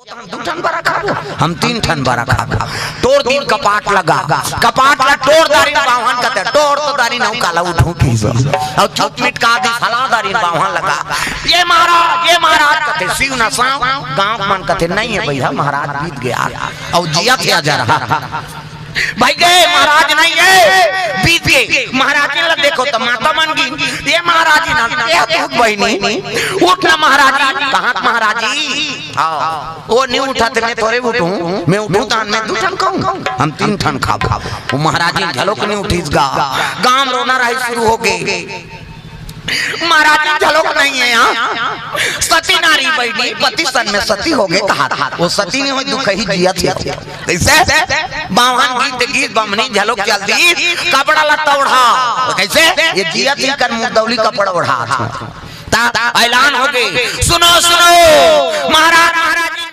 2 बरा खाबो हम 3 ठन बरा खाबो तोर दिन कपाट लगा कपाट ला तोर दारी बावन कते तोर तो दारी नौ काला उठू की और चुप मिट का दी फला दारी बावन लगा ये महाराज कते शिव ना साव गांव मन कते नहीं है भैया महाराज बीत गया और जिया थे जा रहा भाई गए महाराज नहीं है बीत गए महाराज ने देखो तो माता मन की ये महाराज ना ये तो बहनी उठ ना महाराज कहां महाराज हां वो नहीं उठाते मैं तोरे उठूं मैं उठूं तान में 2 ठन खाऊं हम 3 ठन खाबो वो महाराज जी झलोक नहीं उठीसगा गांव रोना रही शुरू हो गए महाराज झलोक नहीं है यहाँ सती नारी बैठी पति सन में सती हो गए कहा वो सती नहीं हुई दुख ही जिया थी कैसे बावन गीत बमनी झलोक चल दी कपड़ा लत्ता उड़ा कैसे ये जिया थी कर मुदौली कपड़ा उड़ा था ऐलान हो गए सुनो महाराज